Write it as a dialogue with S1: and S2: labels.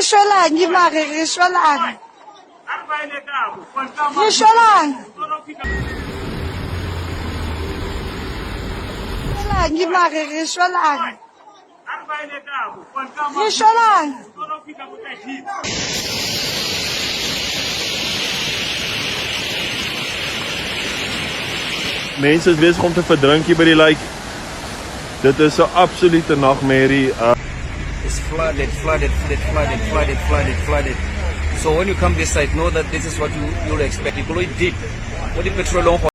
S1: Gescholang, je mag er gescholang. Gescholang. Je mag er gescholang. Gescholang.
S2: Mense is besig om te verdrink hier by die lake. Dit is 'n absolute nagmerrie.
S3: It's flooded. So when you come this side, know that this is what you'll expect. It's deep. What the petrol